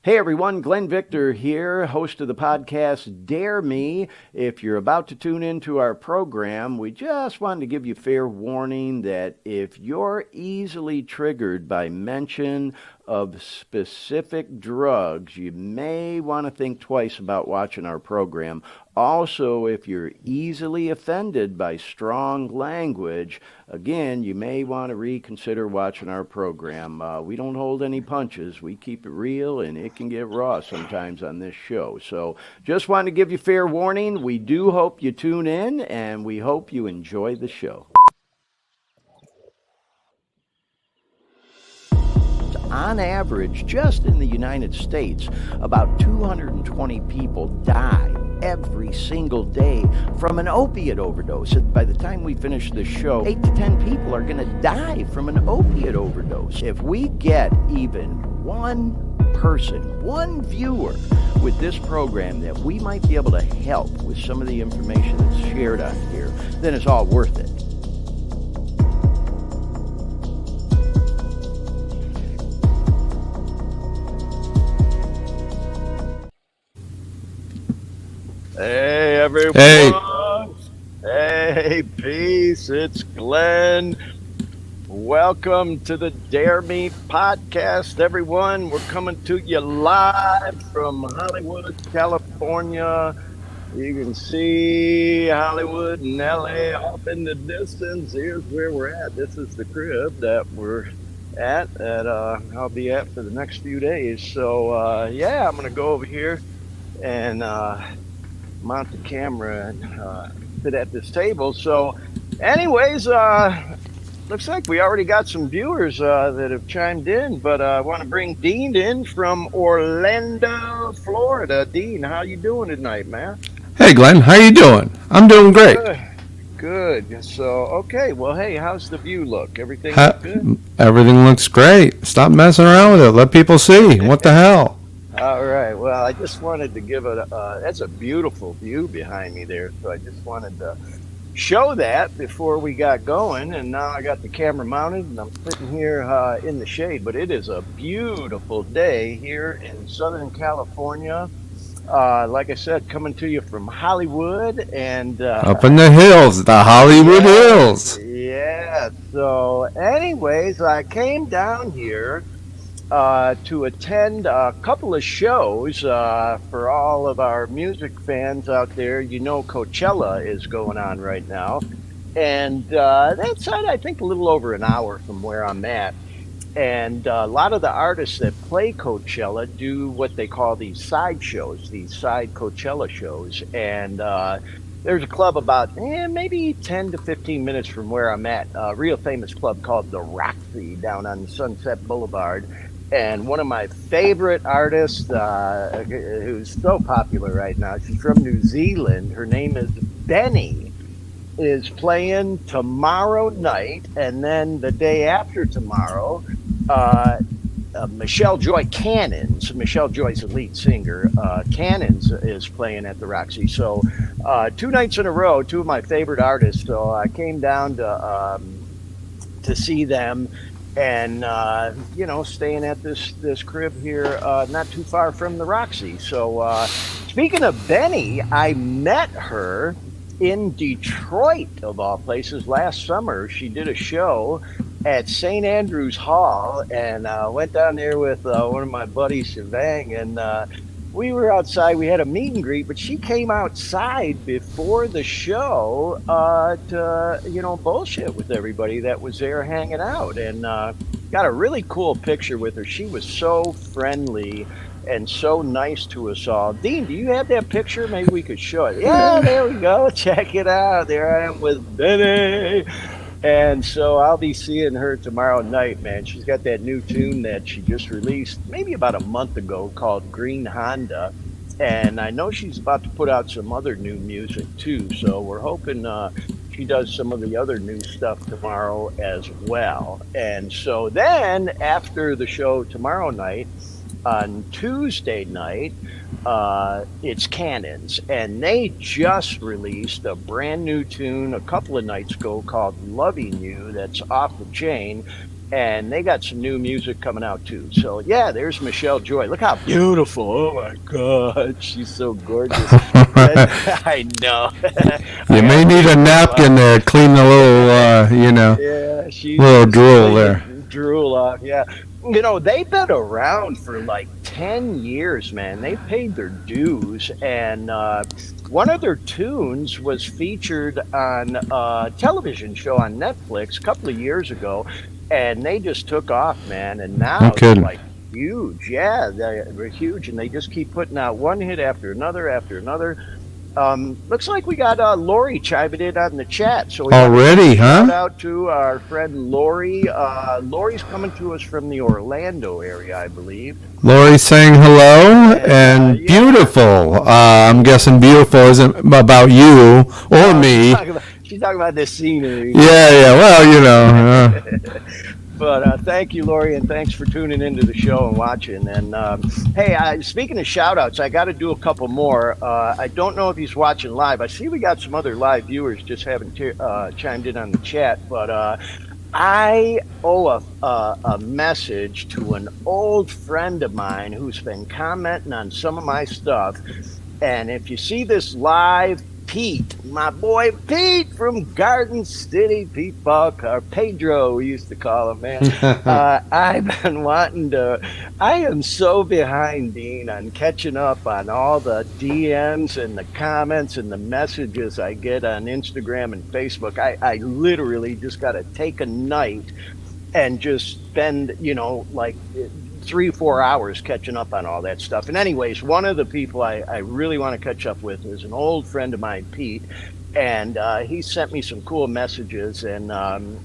Hey everyone, Glenn Victor here, host of the podcast Dare Me. If you're about to tune into our program, we just wanted to give you fair warning that if you're easily triggered by mention of specific drugs, you may want to think twice about watching our program. Also, if you're easily offended by strong language, again, you may want to reconsider watching our program. We don't hold any punches. We keep it real, and it can get raw sometimes on this show. So just wanted to give you fair warning. We do hope you tune in, and we hope you enjoy the show. On average, just in the United States, about 220 people die every single day from an opiate overdose. And by the time we finish this show, 8 to 10 people are going to die from an opiate overdose. If we get even one person, one viewer with this program that we might be able to help with some of the information that's shared on here, then it's all worth it. Hey everyone! Hey, peace! It's Glenn. Welcome to the Dare Me podcast, everyone. We're coming to you live from Hollywood, California. You can see Hollywood and LA off in the distance. Here's where we're at. This is the crib that we're at that I'll be at for the next few days. So yeah, I'm gonna go over here and mount the camera and sit at this table. So anyways, looks like we already got some viewers that have chimed in, but I want to bring Dean in from Orlando, Florida. Dean, how you doing tonight, man? Hey Glenn, how you doing? I'm doing great. Good. So okay, well, hey, how's the view look? Everything look good? Everything looks great. Stop messing around with it. Let people see. What the hell? All right. Well, I just wanted to give it. That's a beautiful view behind me there. So I just wanted to show that before we got going. And now I got the camera mounted, and I'm sitting here in the shade. But it is a beautiful day here in Southern California. Like I said, coming to you from Hollywood and up in the hills, the Hollywood Hills. Yeah. So, anyways, I came down here to attend a couple of shows for all of our music fans out there. You know, Coachella is going on right now, and that's I think a little over an hour from where I'm at. And a lot of the artists that play Coachella do what they call these side shows, these side Coachella shows. And there's a club about maybe 10 to 15 minutes from where I'm at, a real famous club called the Roxy down on Sunset Boulevard. And one of my favorite artists, who's so popular right now, she's from New Zealand. Her name is Benny, is playing tomorrow night. And then the day after tomorrow, Michelle Joy Cannons, Michelle Joy's the lead singer, Cannons is playing at the Roxy. So 2 nights in a row, 2 of my favorite artists. So I came down to see them. And, staying at this crib here, not too far from the Roxy. So, speaking of Benny, I met her in Detroit, of all places, last summer. She did a show at St. Andrew's Hall, and went down there with one of my buddies, Shivang, and we were outside. We had a meet and greet, but she came outside before the show to, bullshit with everybody that was there hanging out, and got a really cool picture with her. She was so friendly and so nice to us all. Dean, do you have that picture? Maybe we could show it. Yeah, there we go. Check it out. There I am with Benny. And so I'll be seeing her tomorrow night, man. She's got that new tune that she just released maybe about a month ago called Green Honda. And I know she's about to put out some other new music too. So we're hoping she does some of the other new stuff tomorrow as well. And so then after the show tomorrow night, on Tuesday night, it's Cannons, and they just released a brand new tune a couple of nights ago called Loving You that's off the chain. and they got some new music coming out too. So yeah, there's Michelle Joy. Look how beautiful! Oh my God, she's so gorgeous. I know. You I may gotta need give a her a napkin there, clean the little, yeah, she's little just drool there. cleaning drool off. Yeah, they've been around for like 10 years, man. They paid their dues, and one of their tunes was featured on a television show on Netflix a couple of years ago, and they just took off, man. And No now they're kidding. like huge. Yeah, they're huge, and they just keep putting out one hit after another after another. Looks like we got Lori chiming in on the chat, so we want to give a Already, shout huh? out to our friend Lori. Lori's coming to us from the Orlando area, I believe. Lori saying hello And and yeah, beautiful. I'm guessing beautiful isn't about you or no, me. she's talking about the scenery. Yeah, yeah. Well, But thank you, Lori, and thanks for tuning into the show and watching. And hey, speaking of shout outs, I got to do a couple more. I don't know if he's watching live. I see we got some other live viewers just haven't chimed in on the chat, but I owe a message to an old friend of mine who's been commenting on some of my stuff. And if you see this live, Pete, my boy Pete from Garden City, Pete Falk, or Pedro, we used to call him, man. I've been wanting to, I am so behind, Dean, on catching up on all the DMs and the comments and the messages I get on Instagram and Facebook. I literally just got to take a night and just spend, like 3 or 4 hours catching up on all that stuff. And anyways, one of the people I really want to catch up with is an old friend of mine, Pete. And he sent me some cool messages. And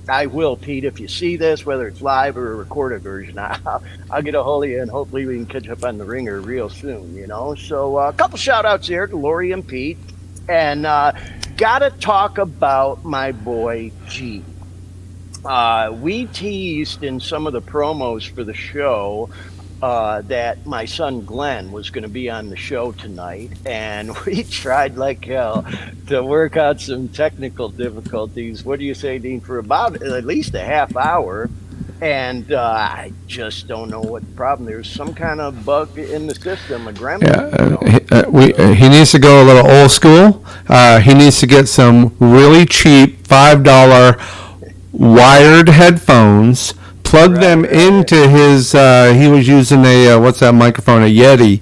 I will, Pete, if you see this, whether it's live or a recorded version, I'll get a hold of you and hopefully we can catch up on the ringer real soon. So a couple shout outs here to Lori and Pete. And got to talk about my boy, G. We teased in some of the promos for the show that my son Glenn was going to be on the show tonight, and we tried like hell to work out some technical difficulties. What do you say, Dean? For about at least a half hour. And I just don't know what the problem. There's some kind of bug in the system, a yeah. gremlin. He needs to go a little old school. He needs to get some really cheap $5 wired headphones, plug Right, them right. into his, he was using a, what's that microphone, a Yeti.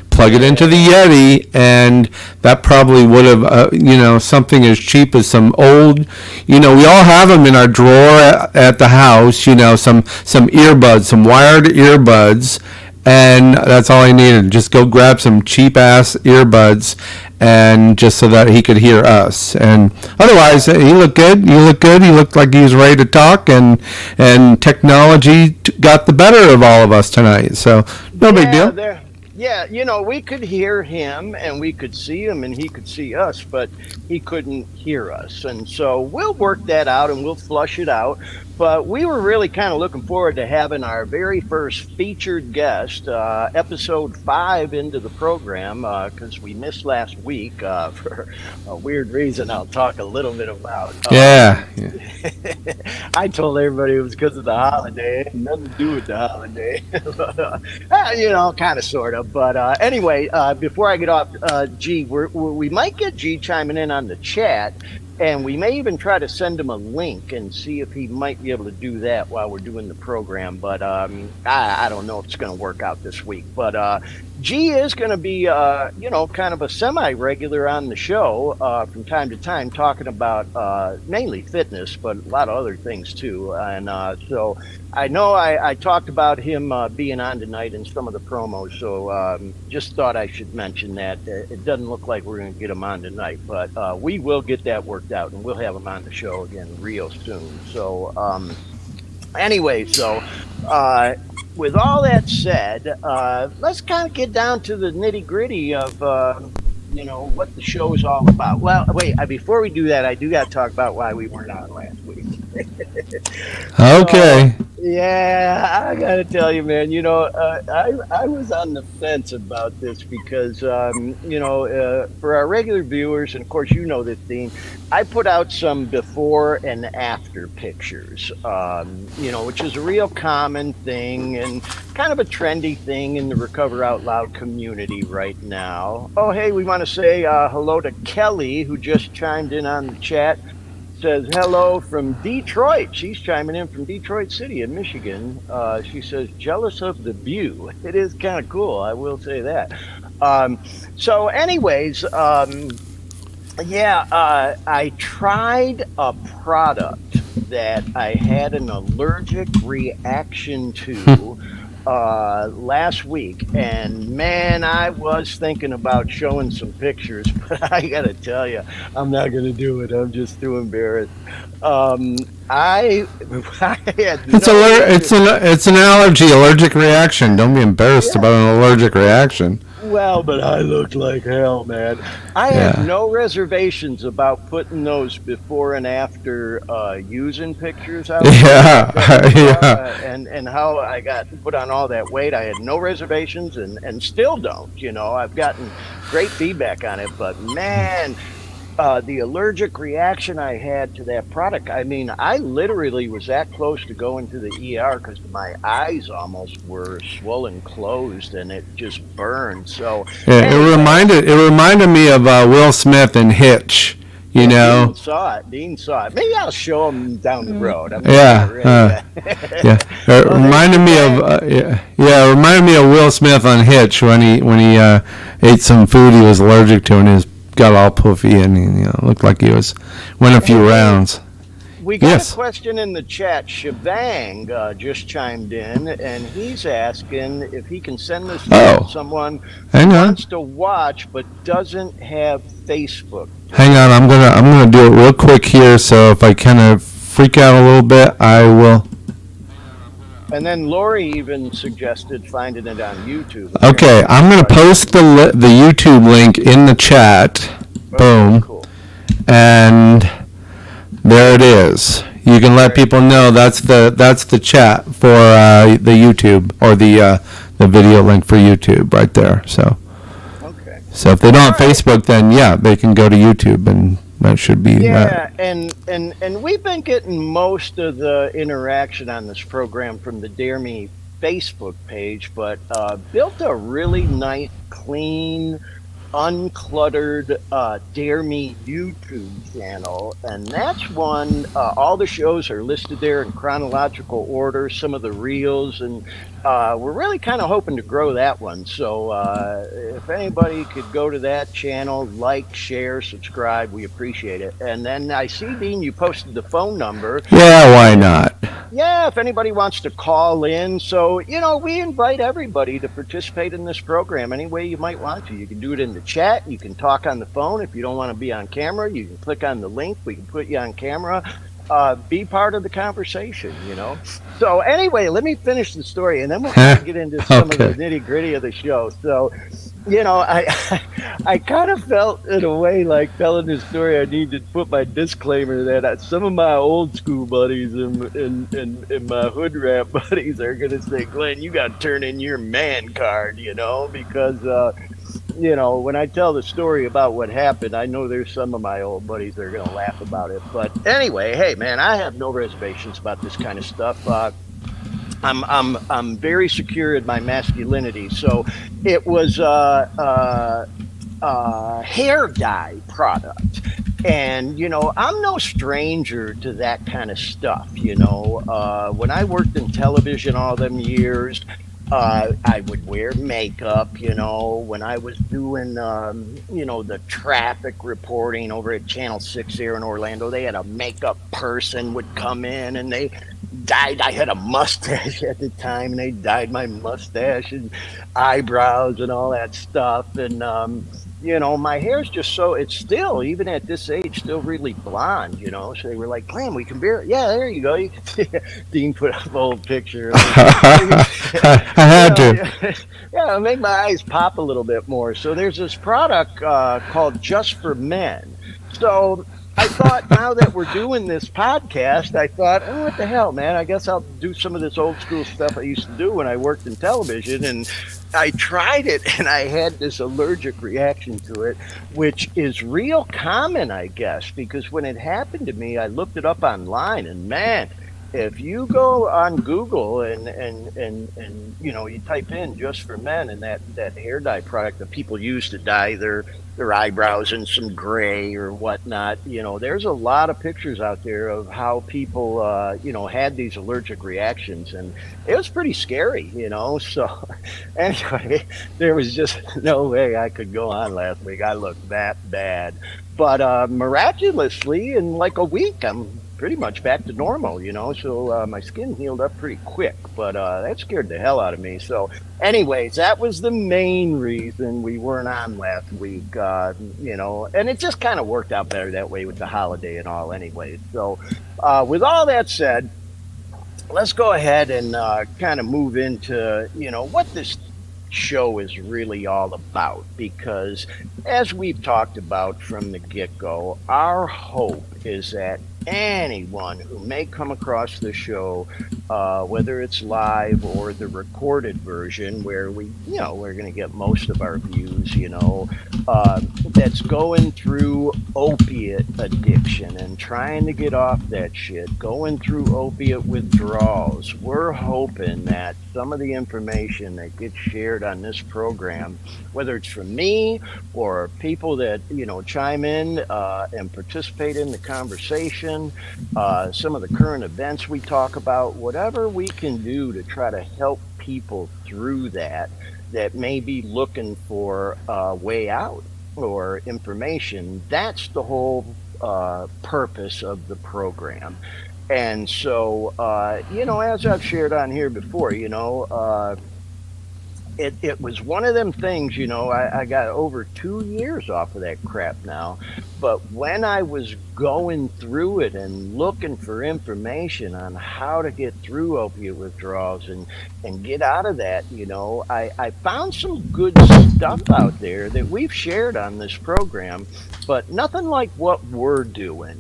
Plug it into the Yeah. Yeti, and that probably would have, something as cheap as some old, we all have them in our drawer at the house, some earbuds, some wired earbuds, and that's all he needed. Just go grab some cheap ass earbuds, and just so that he could hear us. And otherwise, he looked good. You looked good. He looked like he was ready to talk, and technology got the better of all of us tonight. So no big Yeah, deal. there. Yeah, we could hear him and we could see him and he could see us, but he couldn't hear us. And so we'll work that out and we'll flush it out. But we were really kind of looking forward to having our very first featured guest, episode 5 into the program, because we missed last week for a weird reason I'll talk a little bit about. Yeah. I told everybody it was because of the holiday. It had nothing to do with the holiday. But, kind of, sort of. But anyway, before I get off, G, we might get G chiming in on the chat. And we may even try to send him a link and see if he might be able to do that while we're doing the program. But I don't know if it's going to work out this week. But G is going to be, kind of a semi-regular on the show from time to time, talking about mainly fitness, but a lot of other things too. And so I know I talked about him being on tonight in some of the promos. So just thought I should mention that. It doesn't look like we're going to get him on tonight, but we will get that worked out and we'll have him on the show again real soon. So anyway, so with all that said, let's kind of get down to the nitty gritty of what the show is all about. Well, wait, before we do that, I do got to talk about why we weren't on last week. So Okay. yeah, I gotta tell you, man. I was on the fence about this because for our regular viewers, and of course you know this, Dean. I put out some before and after pictures, which is a real common thing and kind of a trendy thing in the Recover Out Loud community right now. Oh, hey, we want to say hello to Kelly, who just chimed in on the chat. Says hello from Detroit. She's chiming in from Detroit City in Michigan. She says jealous of the view. It is kind of cool. I will say that. Um, so, anyways, I tried a product that I had an allergic reaction to last week, and man, I was thinking about showing some pictures, but I gotta tell you, I'm not gonna do it. I'm just too embarrassed. Um, I I had It's an allergic reaction. Don't be embarrassed yeah. about an allergic reaction. Well, but I looked like hell, man. I had Yeah. no reservations about putting those before and after using pictures out there Yeah. because Yeah. and how I got put on all that weight. I had no reservations and still don't. I've gotten great feedback on it, but man, the allergic reaction I had to that product. I mean, I literally was that close to going to the ER because my eyes almost were swollen closed and it just burned. So Yeah, anyway, it reminded me of Will Smith in Hitch. You yeah, Dean know. saw it. Dean saw it. Maybe I'll show him down the road. I'm just not Yeah. ready yet. Yeah. It Oh, there's reminded me of Shebang. it reminded me of Will Smith on Hitch when he ate some food he was allergic to and his got all puffy and looked like he was went a few Hey, rounds. we got a Yes. question in the chat. Shebang just chimed in, and he's asking if he can send this link to Oh, someone who hang on. wants to watch but doesn't have Facebook. Hang on. I'm gonna do it real quick here. So if I kind of freak out a little bit, I will. And then Lori even suggested finding it on YouTube. Okay, Apparently, I'm gonna everybody. post the YouTube link in the chat. Okay, Boom, cool. and there it is. You can let Very people cool. know that's the chat for the YouTube or the video link for YouTube right there. Okay. So if they All don't have right. Facebook, then yeah, they can go to YouTube and that should be that. Yeah, and we've been getting most of the interaction on this program from the Dare Me Facebook page, but built a really nice, clean, uncluttered Dare Me YouTube channel, and that's one. All the shows are listed there in chronological order. Some of the reels, and we're really kind of hoping to grow that one. So if anybody could go to that channel, like, share, subscribe, we appreciate it. And then I see, Dean, you posted the phone number. Yeah, why And not? yeah, if anybody wants to call in. So, we invite everybody to participate in this program any way you might want to. You can do it in the chat. You can talk on the phone. If you don't want to be on camera, you can click on the link. We can put you on camera. Be part of the conversation. So, anyway, let me finish the story and then we'll kind of get into some of the Okay. nitty gritty of the show. So, I I kind of felt in a way like telling this story. I need to put my disclaimer that some of my old school buddies and my hood rat buddies are gonna say, Glenn, you got to turn in your man card, because when I tell the story about what happened, I know there's some of my old buddies that are gonna laugh about it. But anyway, hey man, I have no reservations about this kind of stuff. I'm very secure in my masculinity. So it was hair dye product. And, I'm no stranger to that kind of stuff. When I worked in television all them years, I would wear makeup, when I was doing, the traffic reporting over at Channel 6 here in Orlando. They had a makeup person would come in and they dyed. I had a mustache at the time and they dyed my mustache and eyebrows and all that stuff. And, my hair's just it's still, even at this age, still really blonde. So they were like, Glenn, we can bear it. Yeah, there you go. You can see Dean put up an old picture of me. I had to. Yeah, it'll make my eyes pop a little bit more. So there's this product called Just for Men. So I thought now that we're doing this podcast, I thought, oh, what the hell, man? I guess I'll do some of this old school stuff I used to do when I worked in television. And I tried it and I had this allergic reaction to it, which is real common, I guess, because when it happened to me, I looked it up online and man, if you go on Google and you type in just for men and that hair dye product that people use to dye their eyebrows in some gray or whatnot, there's a lot of pictures out there of how people had these allergic reactions, and it was pretty scary. So anyway, there was just no way I could go on last week. I looked that bad, but miraculously in like a week I'm pretty much back to normal. So my skin healed up pretty quick, but that scared the hell out of me. So anyways, that was the main reason we weren't on last week. And it just kind of worked out better that way with the holiday and all anyway. So with all that said, let's go ahead and kind of move into what this show is really all about, because as we've talked about from the get-go, our hope is that anyone who may come across the show, whether it's live or the recorded version where we're going to get most of our views, that's going through opiate addiction and trying to get off that shit, going through opiate withdrawals. We're hoping that some of the information that gets shared on this program, whether it's from me or people that chime in and participate in the conversation, some of the current events we talk about, whatever we can do to try to help people through that may be looking for a way out or information. That's the whole purpose of the program. And so, as I've shared on here before, it was one of them things, I got over 2 years off of that crap now. But when I was going through it and looking for information on how to get through opiate withdrawals and get out of that, I found some good stuff out there that we've shared on this program, but nothing like what we're doing.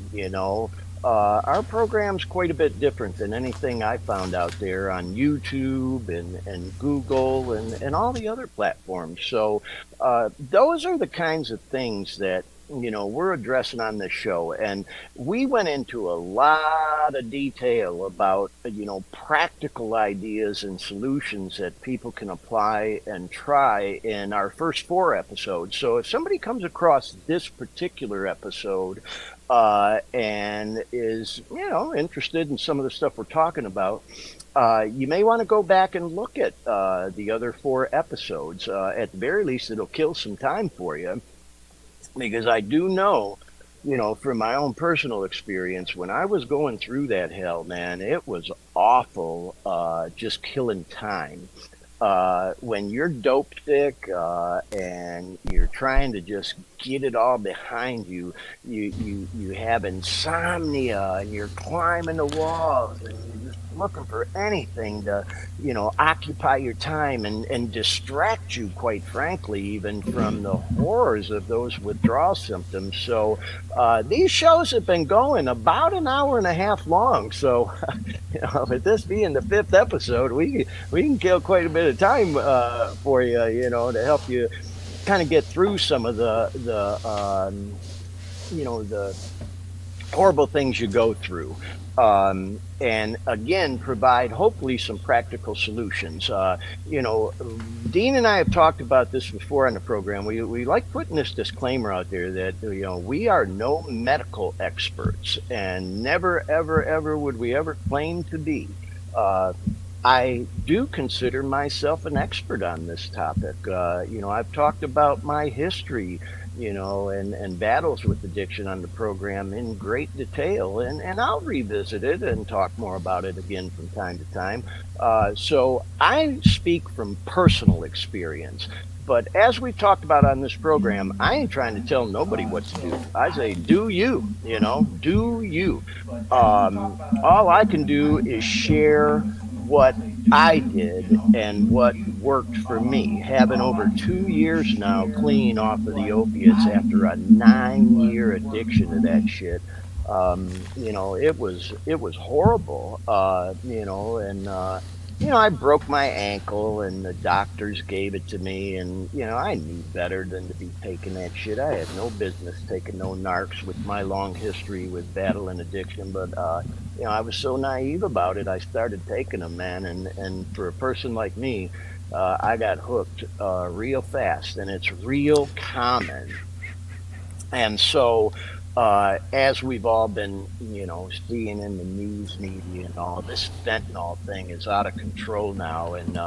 Our program's quite a bit different than anything I found out there on YouTube and Google and all the other platforms. So those are the kinds of things that we're addressing on this show. And we went into a lot of detail about, practical ideas and solutions that people can apply and try in our first 4 episodes. So if somebody comes across this particular episode, and is, interested in some of the stuff we're talking about, you may want to go back and look at the other 4 episodes. At the very least, it'll kill some time for you, because I do know, from my own personal experience, when I was going through that hell, man, it was awful, just killing time. When you're dope sick and you're trying to just get it all behind you, you have insomnia and you're climbing the walls and you're just looking for anything to occupy your time and distract you, quite frankly, even from the horrors of those withdrawal symptoms. So these shows have been going about an hour and a half long. So with this being the 5th episode, we can kill quite a bit of time for you, to help you kind of get through some of the horrible things you go through. And again, provide hopefully some practical solutions. Dean and I have talked about this before on the program. We like putting this disclaimer out there that, we are no medical experts and never, ever, ever would we ever claim to be. I do consider myself an expert on this topic. I've talked about my history, and battles with addiction on the program in great detail, and I'll revisit it and talk more about it again from time to time. So I speak from personal experience. But as we've talked about on this program, I ain't trying to tell nobody what to do. I say, do you, do you. All I can do is share what I did, and what worked for me, having over 2 years now clean off of the opiates after a 9 year addiction to that shit. It was horrible. I broke my ankle, and the doctors gave it to me, and I knew better than to be taking that shit. I had no business taking no narcs with my long history with battling addiction, but I was so naive about it. I started taking them, man, and for a person like me, I got hooked real fast, and it's real common. And so, as we've all been, seeing in the news media and all, this fentanyl thing is out of control now. And,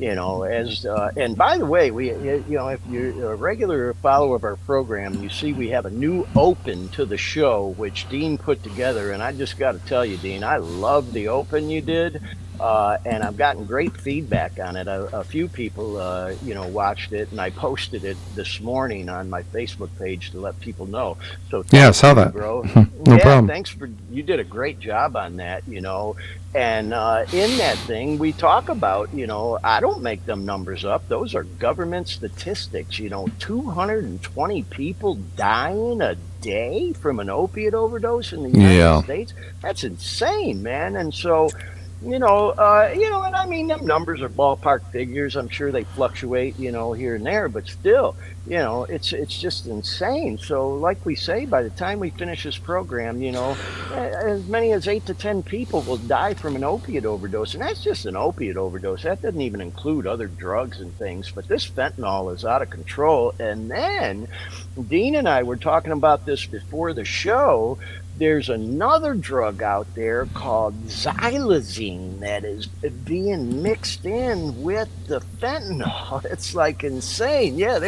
and by the way, if you're a regular follower of our program, you see we have a new open to the show, which Dean put together. And I just got to tell you, Dean, I love the open you did. And I've gotten great feedback on it. A few people, watched it, and I posted it this morning on my Facebook page to let people know. So Yeah, I thanks saw to you, that. bro. No Yeah, problem. thanks for you did a great job on that. And in that thing, we talk about, I don't make them numbers up. Those are government statistics. 220 people dying a day from an opiate overdose in the United Yeah. States. That's insane, man. And so, and I mean, them numbers are ballpark figures. I'm sure they fluctuate, here and there, but still, it's just insane. So, like we say, by the time we finish this program, as many as 8 to 10 people will die from an opiate overdose, and that's just an opiate overdose. That doesn't even include other drugs and things. But this fentanyl is out of control. And then Dean and I were talking about this before the show. There's another drug out there called xylazine that is being mixed in with the fentanyl. It's like insane. Yeah,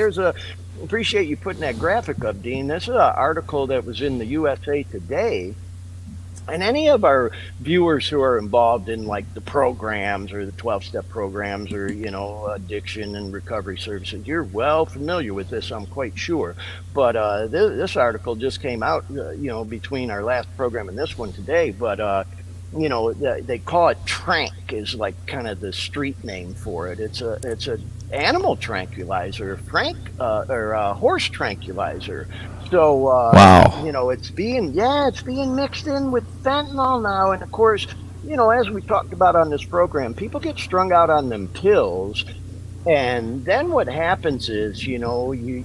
appreciate you putting that graphic up, Dean. This is an article that was in the USA Today. And any of our viewers who are involved in like the programs or the 12-step programs or, addiction and recovery services, you're well familiar with this, I'm quite sure. But this article just came out, between our last program and this one today. But they call it trank is like kind of the street name for it. It's a animal tranquilizer, or horse tranquilizer. So Wow. it's being mixed in with fentanyl now, and of course, as we talked about on this program, people get strung out on them pills, and then what happens is, you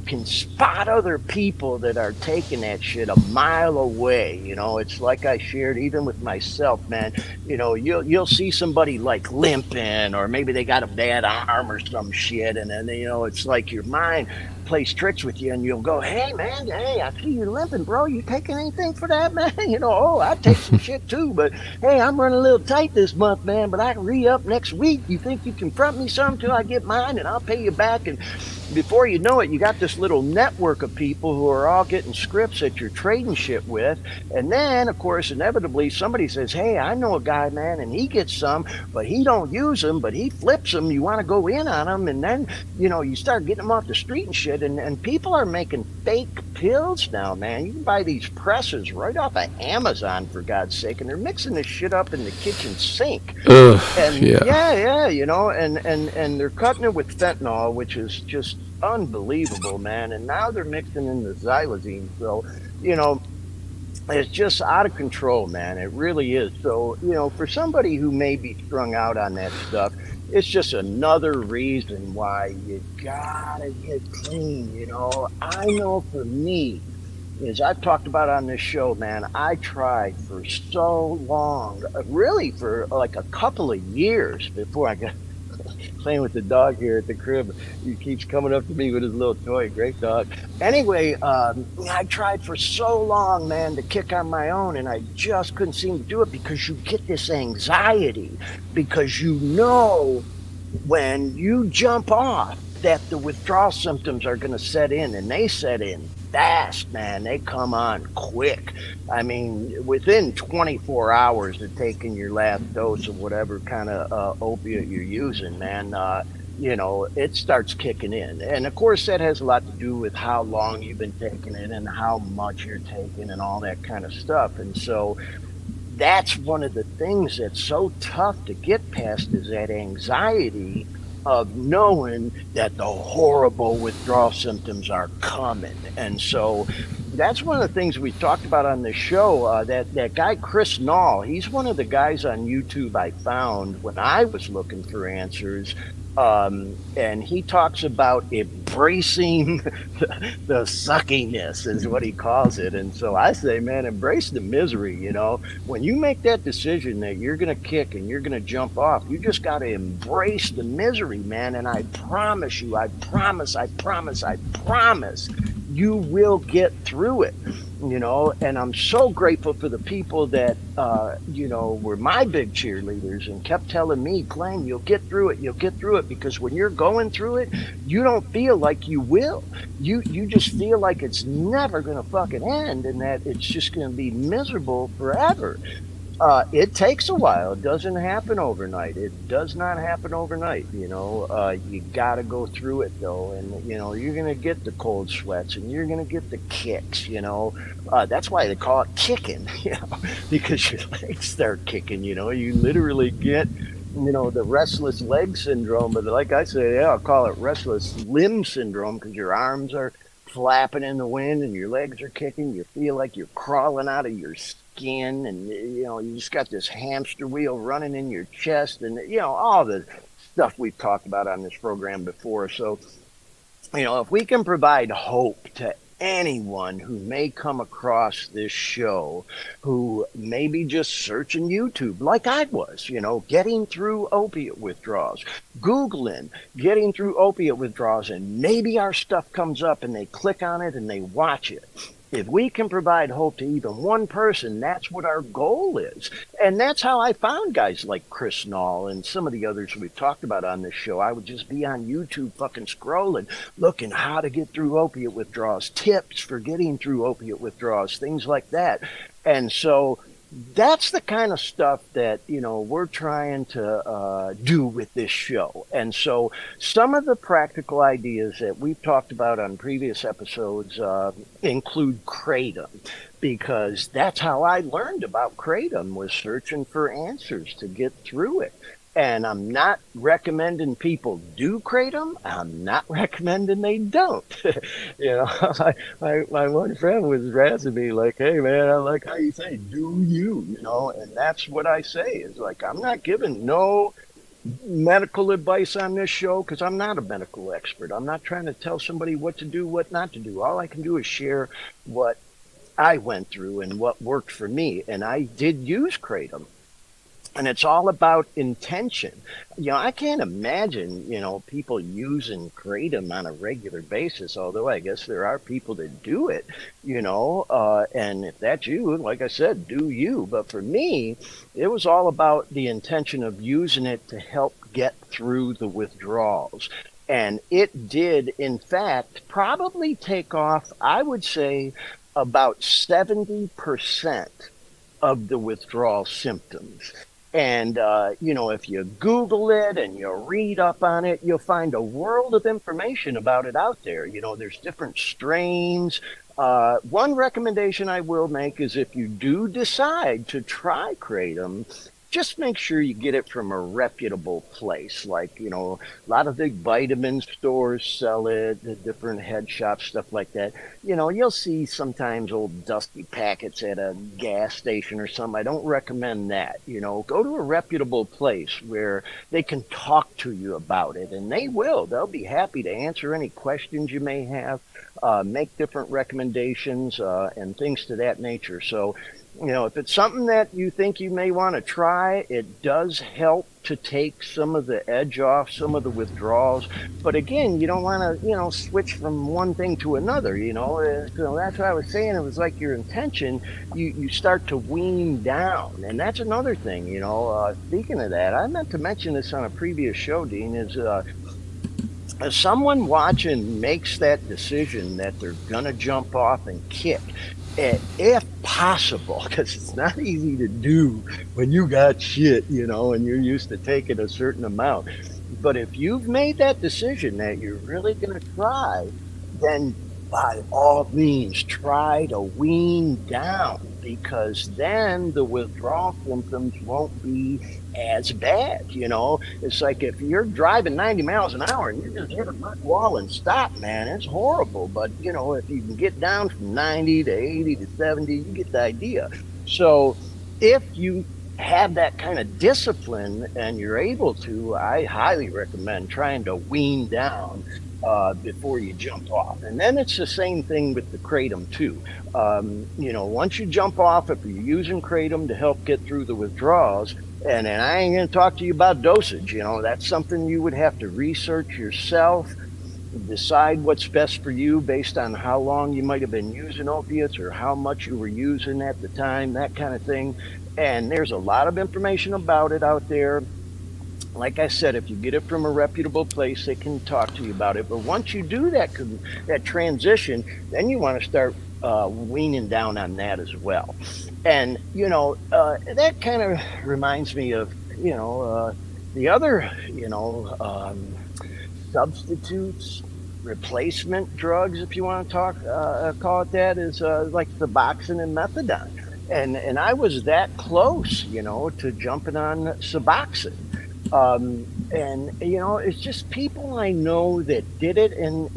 can spot other people that are taking that shit a mile away. It's like I shared even with myself, man. You'll see somebody like limping, or maybe they got a bad arm or some shit, and then it's like your mind plays tricks with you, and you'll go, "Hey, man, hey, I see you limping, bro. You taking anything for that, man?" Oh, I take some shit too, but hey, I'm running a little tight this month, man. But I can re-up next week. You think you can front me some till I get mine, and I'll pay you back. And before you know it, you got this little network of people who are all getting scripts that you're trading shit with. And then, of course, inevitably, somebody says, "Hey, I know a guy, man, and he gets some, but he don't use them, but he flips them. You want to go in on them?" And then, you start getting them off the street and shit. And people are making fake pills now, man. You can buy these presses right off of Amazon, for God's sake, and they're mixing this shit up in the kitchen sink. Ugh. And Yeah. yeah, and they're cutting it with fentanyl, which is just unbelievable, man. And now they're mixing in the xylazine. So, you know, it's just out of control, man. It really is. So, for somebody who may be strung out on that stuff, it's just another reason why you gotta get clean. I know for me, as I've talked about on this show, man, I tried for so long, really for like a couple of years before I got playing with the dog here at the crib. He keeps coming up to me with his little toy. Great dog. Anyway, I tried for so long, man, to kick on my own, and I just couldn't seem to do it because you get this anxiety because when you jump off that the withdrawal symptoms are going to set in, and they set in fast, man. They come on quick. I mean, within 24 hours of taking your last dose of whatever kind of opiate you're using, man, it starts kicking in. And of course, that has a lot to do with how long you've been taking it and how much you're taking and all that kind of stuff. And so that's one of the things that's so tough to get past is that anxiety of knowing that the horrible withdrawal symptoms are coming. And so that's one of the things we talked about on the show. That guy Chris Nall, he's one of the guys on YouTube I found when I was looking for answers. And he talks about embracing the suckiness, is what he calls it. And so I say, man, embrace the misery. When you make that decision that you're going to kick and you're going to jump off, you just got to embrace the misery, man. And I promise you, I promise, I promise, I promise, you will get through it. And I'm so grateful for the people that were my big cheerleaders and kept telling me, Glenn, you'll get through it, because when you're going through it, you don't feel like you will. You just feel like it's never gonna fucking end, and that it's just gonna be miserable forever. It takes a while. It doesn't happen overnight. It does not happen overnight. You got to go through it though, and you're gonna get the cold sweats, and you're gonna get the kicks. That's why they call it kicking. Because your legs start kicking. You literally get the restless leg syndrome. But like I say, yeah, I'll call it restless limb syndrome because your arms are flapping in the wind and your legs are kicking. You feel like you're crawling out of your skin, and you just got this hamster wheel running in your chest, and all the stuff we've talked about on this program before. So if we can provide hope to anyone who may come across this show, who may be just searching YouTube like I was, getting through opiate withdrawals, Googling, getting through opiate withdrawals, and maybe our stuff comes up and they click on it and they watch it. If we can provide hope to even one person, that's what our goal is. And that's how I found guys like Chris Nall and some of the others we've talked about on this show. I would just be on YouTube fucking scrolling, looking how to get through opiate withdrawals, tips for getting through opiate withdrawals, things like that. And so that's the kind of stuff that we're trying to do with this show. And so some of the practical ideas that we've talked about on previous episodes include kratom, because that's how I learned about kratom, was searching for answers to get through it. And I'm not recommending people do kratom. I'm not recommending they don't. My one friend was razzing me like, hey, man, I like how you say, do you, and that's what I say is like, I'm not giving no medical advice on this show because I'm not a medical expert. I'm not trying to tell somebody what to do, what not to do. All I can do is share what I went through and what worked for me. And I did use kratom. And it's all about intention. I can't imagine, people using kratom on a regular basis, although I guess there are people that do it, and if that's you, like I said, do you. But for me, it was all about the intention of using it to help get through the withdrawals. And it did, in fact, probably take off, I would say, about 70% of the withdrawal symptoms. And, if you Google it and you read up on it, you'll find a world of information about it out there. There's different strains. One recommendation I will make is if you do decide to try kratom, just make sure you get it from a reputable place. Like, a lot of big vitamin stores sell it, the different head shops, stuff like that. You'll see sometimes old dusty packets at a gas station or something. I don't recommend that. Go to a reputable place where they can talk to you about it, and they will. They'll be happy to answer any questions you may have, make different recommendations, and things to that nature. So, if it's something that you think you may want to try, it does help to take some of the edge off, some of the withdrawals. But again, you don't want to, switch from one thing to another, So that's what I was saying. It was like your intention, you start to wean down. And that's another thing, speaking of that, I meant to mention this on a previous show, Dean, is as someone watching makes that decision that they're going to jump off and kick, if possible, because it's not easy to do when you got shit, and you're used to taking a certain amount. But if you've made that decision that you're really going to try, then by all means try to wean down, because then the withdrawal symptoms won't be as bad. It's like if you're driving 90 miles an hour and you just hit a brick wall and stop, man, it's horrible. But if you can get down from 90 to 80 to 70, you get the idea. So if you have that kind of discipline and you're able to, I highly recommend trying to wean down before you jump off. And then it's the same thing with the kratom too. Once you jump off, if you're using kratom to help get through the withdrawals, and I ain't going to talk to you about dosage. That's something you would have to research yourself, decide what's best for you based on how long you might have been using opiates or how much you were using at the time, that kind of thing. And there's a lot of information about it out there. Like I said, if you get it from a reputable place, they can talk to you about it. But once you do that transition, then you want to start weaning down on that as well. And that kind of reminds me of the other substitutes, replacement drugs, if you want to call it that, is like Suboxone and Methadone. And I was that close, to jumping on Suboxone. And it's just people I know that did it, and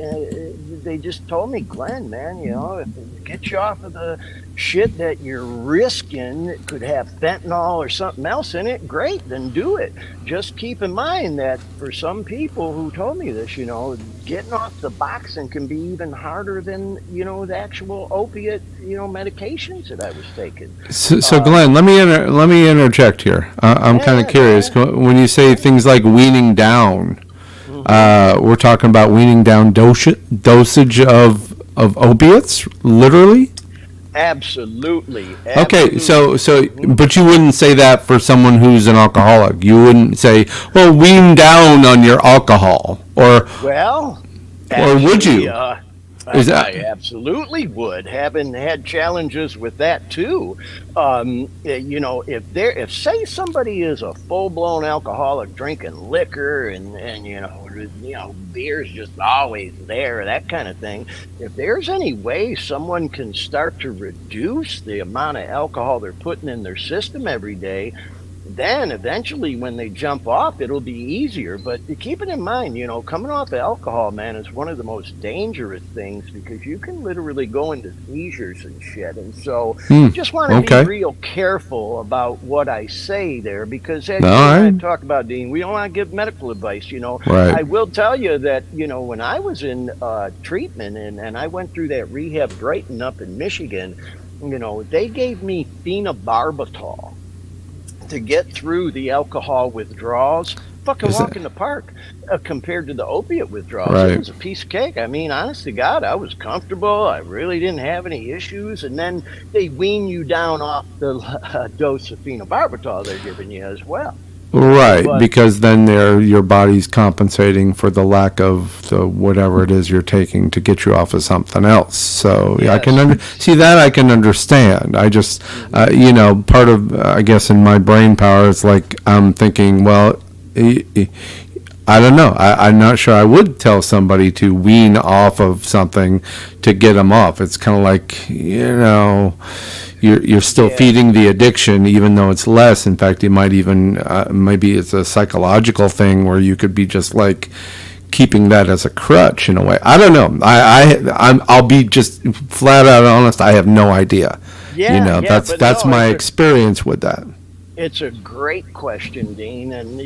they just told me, Glenn, man, if it gets you off of the shit that you're risking, it could have fentanyl or something else in it, great, then do it. Just keep in mind that for some people who told me this, getting off the Suboxone can be even harder than the actual opiate medications that I was taking. So Glenn, let me interject here. I'm kind of curious. When you say things like weaning down, we're talking about weaning down dosage of opiates, literally. Absolutely. Okay, so but you wouldn't say that for someone who's an alcoholic. You wouldn't say, "Well, wean down on your alcohol," or would you? I absolutely would. Having had challenges with that too. If say somebody is a full blown alcoholic, drinking liquor and beer's just always there, that kind of thing. If there's any way someone can start to reduce the amount of alcohol they're putting in their system every day, then eventually when they jump off, it'll be easier. But keep it in mind, coming off of alcohol, man, is one of the most dangerous things, because you can literally go into seizures and shit. And so I just want to be real careful about what I say there, because as I talk about, Dean, we don't want to give medical advice. Right. I will tell you that, when I was in treatment and I went through that rehab Brighton up in Michigan, they gave me phenobarbital to get through the alcohol withdrawals. Fucking walk in the park compared to the opiate withdrawals. Right. It was a piece of cake. I mean, honest to God, I was comfortable. I really didn't have any issues. And then they wean you down off the dose of phenobarbital they're giving you as well. Right, because then your body's compensating for the lack of the whatever it is you're taking to get you off of something else. So Yes. I can see that. I can understand. I just, part of I guess in my brain power is like I'm thinking, well, I don't know. I'm not sure I would tell somebody to wean off of something to get them off. It's kind of like, you're still feeding the addiction, even though it's less. In fact, you might even, maybe it's a psychological thing where you could be just like keeping that as a crutch in a way. I don't know. I'll be just flat out honest. I have no idea. That's my experience with that. It's a great question, Dean. And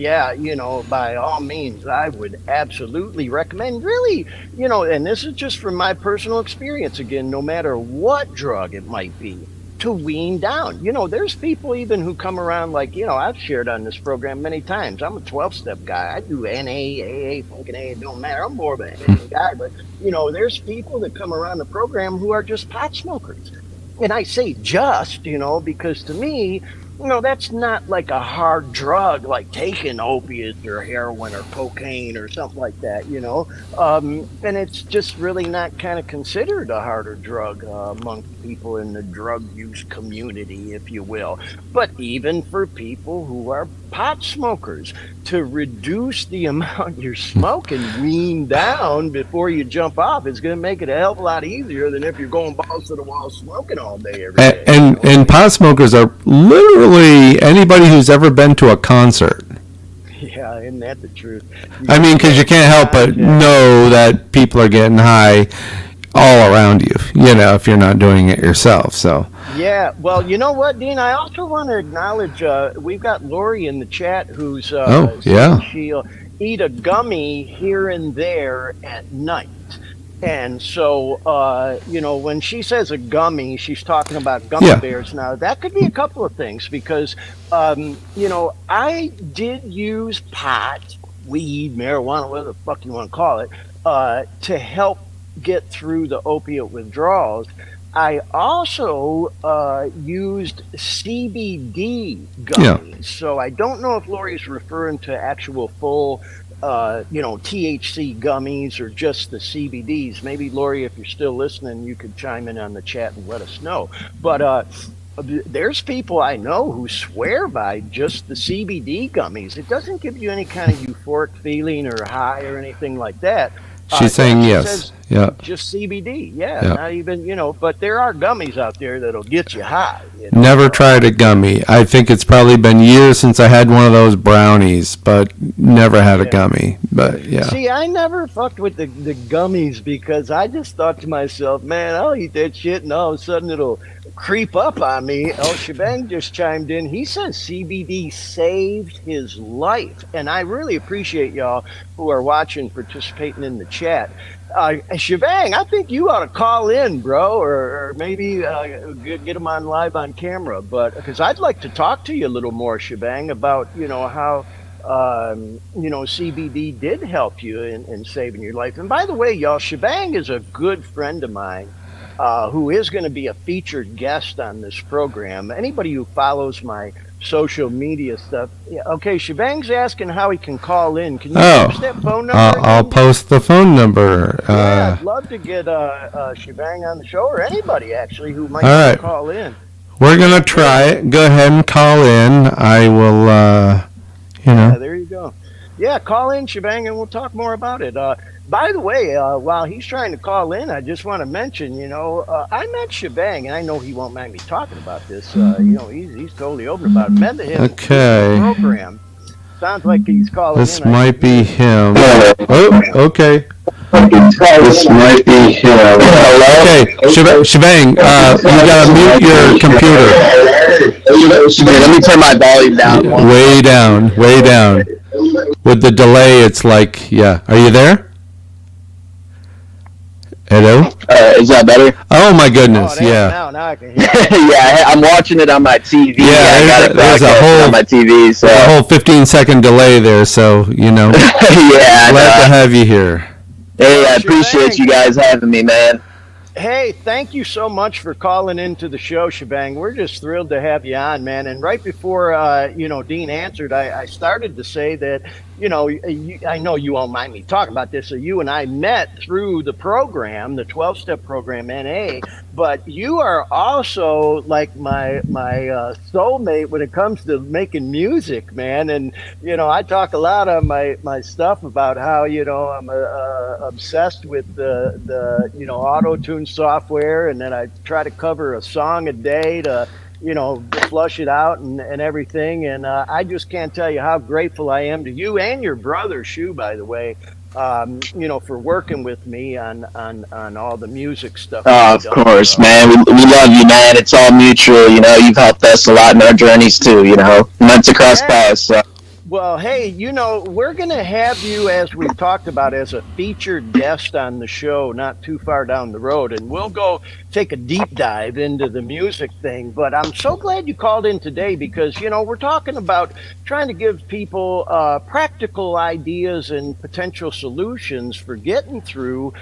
by all means, I would absolutely recommend, really, and this is just from my personal experience again, no matter what drug it might be, to wean down. There's people even who come around like, I've shared on this program many times. I'm a 12-step guy. I do NA, AA, fucking A, it don't matter. I'm more of an AA guy. But, there's people that come around the program who are just pot smokers. And I say just, because to me, No, that's not like a hard drug, like taking opiates or heroin or cocaine or something like that, you know. And it's just really not kind of considered a harder drug amongst people in the drug use community, if you will. But even for people who are pot smokers, to reduce the amount you're smoking, wean down before you jump off, is going to make it a hell of a lot easier than if you're going balls to the wall smoking all day every And day, you and, know. and pot smokers are literally anybody who's ever been to a concert. Yeah, isn't that the truth? You I get mean, so because you much can't help but contact. know that people are getting high all around you. If you're not doing it yourself. So, Yeah, well, you know what, Dean? I also want to acknowledge we've got Lori in the chat who's oh saying yeah, she'll eat a gummy here and there at night. And so, when she says a gummy, she's talking about gummy yeah, bears. Now, that could be a couple of things because, I did use pot, weed, marijuana, whatever the fuck you want to call it, to help get through the opiate withdrawals. I also used CBD yeah. gummies. So I don't know if Lori's referring to actual full THC gummies or just the CBDs. Maybe Lori, if you're still listening, you could chime in on the chat and let us know. But there's people I know who swear by just the CBD gummies. It doesn't give you any kind of euphoric feeling or high or anything like that. She's It saying actually yes. says Yeah, just CBD. Yeah, yeah. not even, but there are gummies out there that'll get you high. Never tried a gummy. I think it's probably been years since I had one of those brownies, but never had a Yeah. gummy. But yeah. See, I never fucked with the gummies because I just thought to myself, man, I'll eat that shit and all of a sudden it'll creep up on me. El Shebang just chimed in. He says CBD saved his life. And I really appreciate y'all who are watching, participating in the chat. Shebang, I think you ought to call in, bro, or maybe get him on live on camera. But because I'd like to talk to you a little more, Shebang, about, how CBD did help you in saving your life. And by the way, y'all, Shebang is a good friend of mine who is going to be a featured guest on this program. Anybody who follows my social media stuff. Yeah, okay, Shebang's asking how he can call in. Can you post Oh, that phone number I'll again, dude? post the phone number. Yeah, I'd love to get Shebang on the show, or anybody actually who might All want to right, call in. we're gonna Go try ahead. it. Go ahead and call in. I will. You Yeah, know. there you go. Yeah, call in, Shebang, and we'll talk more about it. By the way, while he's trying to call in, I just want to mention, I met Shebang, and I know he won't mind me talking about this. He's totally open about it. Met him through the Okay. program. Sounds like he's calling This in. I can might hear be him. him. Oh, okay. This might be him. Hello? Okay, Shebang, you gotta mute your computer. Okay, let me turn my volume down. Way down, way down. With the delay, it's like, yeah. Are you there? Hello? Is that better? Oh my Oh, goodness, damn, yeah. now I can hear Yeah, I'm watching it on my TV. Yeah, I got it there's a broadcasted whole on my TV. So there's a whole 15-second delay there, so, yeah, glad to have you here. hey, I you. appreciate Shebang. you guys having me, man. Hey, thank you so much for calling into the show, Shebang. We're just thrilled to have you on, man. And right before, Dean answered, I started to say that, I know you won't mind me talking about this. So you and I met through the program, the 12-step program, NA. But you are also like my soulmate when it comes to making music, man. And I talk a lot on my stuff about how I'm obsessed with the auto tune software, and then I try to cover a song a day to flush it out and everything. And I just can't tell you how grateful I am to you and your brother Shu, by the way, for working with me on all the music stuff Oh, we've of done. course, man. We love you, man. It's all mutual. You've helped us a lot in our journeys too. Meant to cross Yeah. paths. So. Well, hey, we're going to have you, as we've talked about, as a featured guest on the show not too far down the road. And we'll go take a deep dive into the music thing. But I'm so glad you called in today because, we're talking about trying to give people practical ideas and potential solutions for getting through,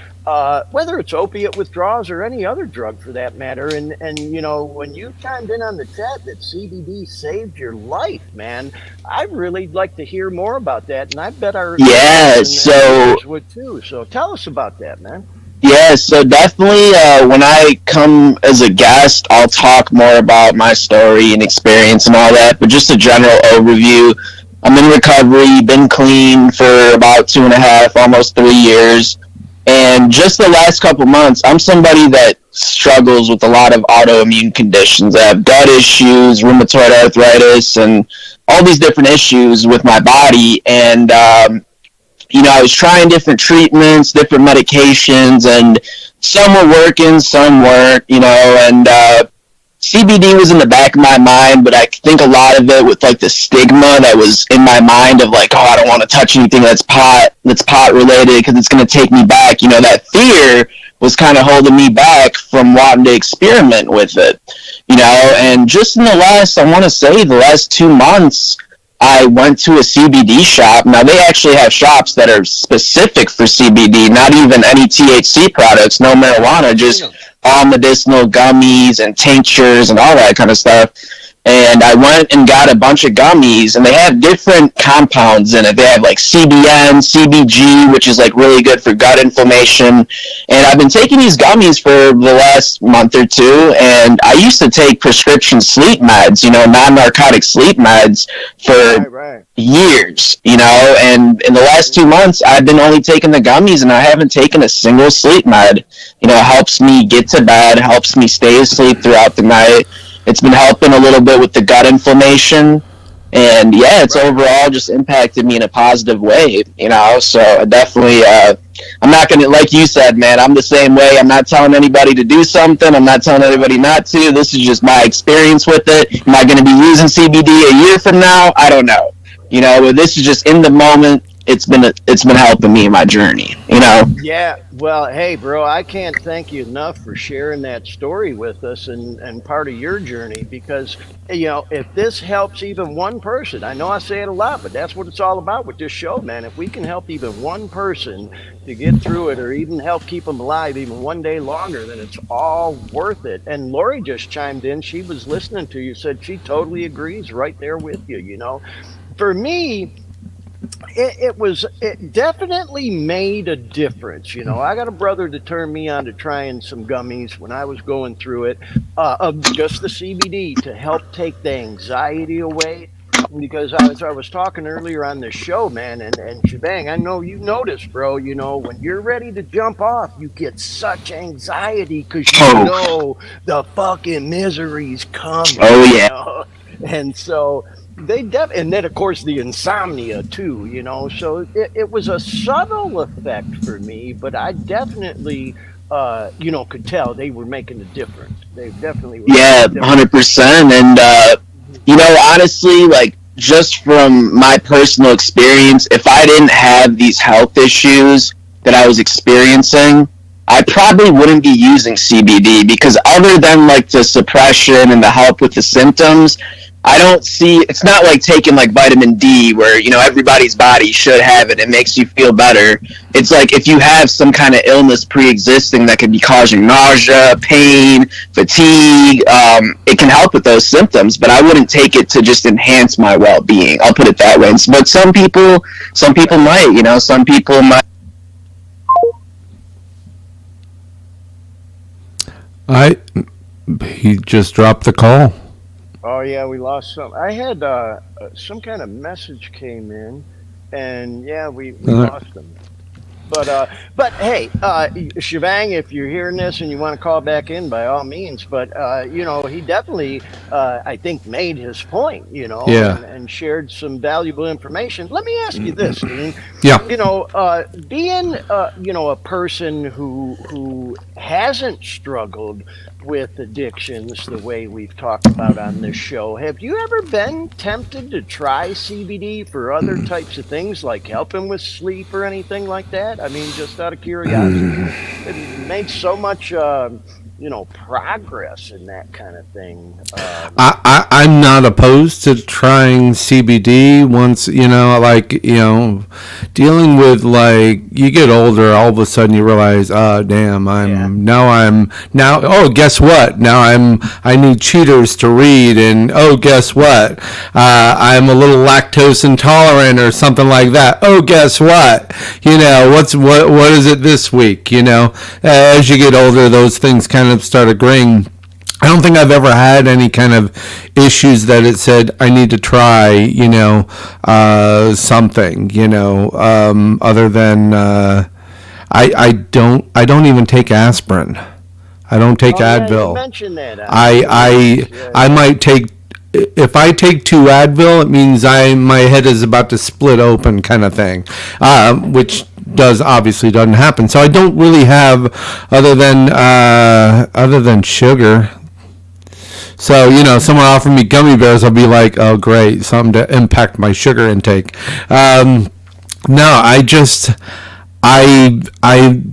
whether it's opiate withdrawals or any other drug for that matter. And when you chimed in on the chat that CBD saved your life, man, I'd really like to hear more about that, and I bet our Yeah, and so viewers would too. So tell us about that, man. yeah, so definitely when I come as a guest, I'll talk more about my story and experience and all that. But just a general overview, I'm in recovery, been clean for about 2.5, almost 3 years. And just the last couple months, I'm somebody that struggles with a lot of autoimmune conditions. I have gut issues, rheumatoid arthritis, and all these different issues with my body. And I was trying different treatments, different medications, and some were working, some weren't, and CBD was in the back of my mind, but I think a lot of it with like the stigma that was in my mind of like, oh, I don't want to touch anything that's pot related because it's going to take me back. That fear was kind of holding me back from wanting to experiment with it, and just in I want to say the last 2 months, I went to a CBD shop. Now, they actually have shops that are specific for CBD, not even any THC products, no marijuana, just all medicinal gummies and tinctures and all that kind of stuff. And I went and got a bunch of gummies, and they have different compounds in it. They have like CBN, CBG, which is like really good for gut inflammation. And I've been taking these gummies for the last month or two, and I used to take prescription sleep meds, non-narcotic sleep meds for Right. years, and in the last 2 months, I've been only taking the gummies, and I haven't taken a single sleep med. It helps me get to bed, helps me stay asleep throughout the night. It's been helping a little bit with the gut inflammation, and yeah, it's overall just impacted me in a positive way, so I definitely, I'm not going to, like you said, man, I'm the same way. I'm not telling anybody to do something. I'm not telling anybody not to. This is just my experience with it. Am I going to be using CBD a year from now? I don't know. But this is just in the moment. It's been helping me in my journey, Yeah. Well, hey, bro, I can't thank you enough for sharing that story with us and part of your journey because, if this helps even one person, I know I say it a lot, but that's what it's all about with this show, man. If we can help even one person to get through it or even help keep them alive even one day longer, then it's all worth it. And Lori just chimed in. She was listening to you, said she totally agrees right there with you. For me, it definitely made a difference. I got a brother that turned me on to trying some gummies when I was going through it, of just the CBD to help take the anxiety away. Because I was talking earlier on the show, man, and Shebang, I know you noticed, bro, when you're ready to jump off, you get such anxiety because the fucking misery's coming. Oh, yeah. And so and then of course the insomnia too, so it was a subtle effect for me, but I definitely could tell they were making a difference. They definitely were. Yeah, 100%. And honestly, like just from my personal experience, if I didn't have these health issues that I was experiencing, I probably wouldn't be using CBD because other than like the suppression and the help with the symptoms, I don't see, it's not like taking like vitamin D where, everybody's body should have it. It makes you feel better. It's like if you have some kind of illness pre-existing that could be causing nausea, pain, fatigue, it can help with those symptoms, but I wouldn't take it to just enhance my well-being. I'll put it that way. But some people might, some people might. He just dropped the call. Oh yeah, we lost some. I had some kind of message came in, and yeah, we lost them. But hey, Shivang, if you're hearing this and you want to call back in, by all means. But he definitely, I think, made his point. And shared some valuable information. Let me ask you this, Dean. Yeah. Being a person who hasn't struggled with addictions the way we've talked about on this show, have you ever been tempted to try CBD for other types of things like helping with sleep or anything like that? I mean, just out of curiosity, it makes so much, progress in that kind of thing. I'm not opposed to trying CBD once, dealing with like, you get older, all of a sudden you realize, oh, damn, guess what? I need cheaters to read, and oh, guess what? I'm a little lactose intolerant or something like that. Oh, guess what? What is it this week? As you get older, those things kind of start agreeing. I don't think I've ever had any kind of issues that it said I need to try, something, other than I don't even take aspirin. I don't take Advil. Yeah, you mentioned that. I might take, if I take 2 Advil, it means my head is about to split open, kind of thing, which obviously doesn't happen. So I don't really have other than sugar. So, someone offered me gummy bears, I'll be like, oh, great, something to impact my sugar intake. No, I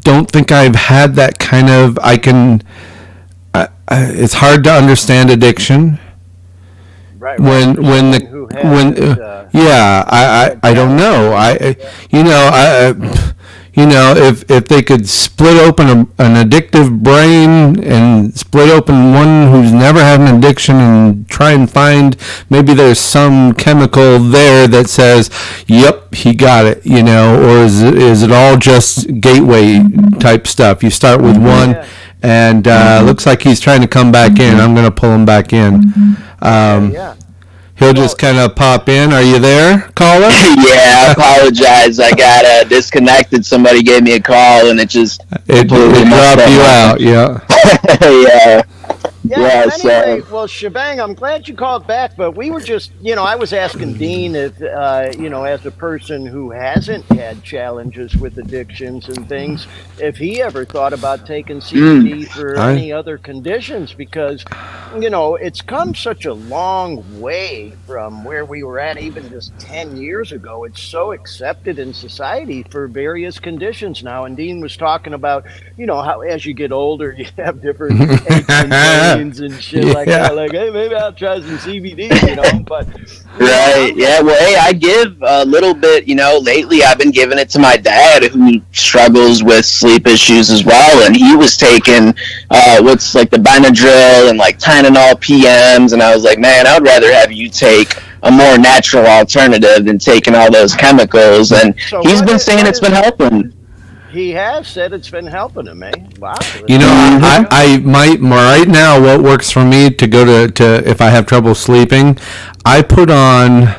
don't think I've had that kind of, it's hard to understand addiction. Right. I don't know. If they could split open an addictive brain and split open one who's never had an addiction and try and find, maybe there's some chemical there that says, yep, he got it, or is it all just gateway type stuff? You start with one and looks like he's trying to come back in. I'm going to pull him back in. He'll just kind of pop in. Are you there, caller? Yeah, I apologize. I got disconnected. Somebody gave me a call, and it dropped you out. Yeah. Yeah. Anyway, well, Shebang, I'm glad you called back, but we were just, I was asking Dean if, as a person who hasn't had challenges with addictions and things, if he ever thought about taking CBD for any other conditions, because, it's come such a long way from where we were at even just 10 years ago. It's so accepted in society for various conditions now. And Dean was talking about, how as you get older, you have different aches and pains and shit like that. Like, hey, maybe I'll try some CBD, but right. Yeah. Well, hey, I give a little bit. Lately I've been giving it to my dad, who struggles with sleep issues as well, and he was taking what's like the Benadryl and like Tylenol PMs, and I was like, man, I would rather have you take a more natural alternative than taking all those chemicals. And he's been saying it's been helping. He has said it's been helping him, eh? Wow. I might right now. What works for me to go to if I have trouble sleeping, I put on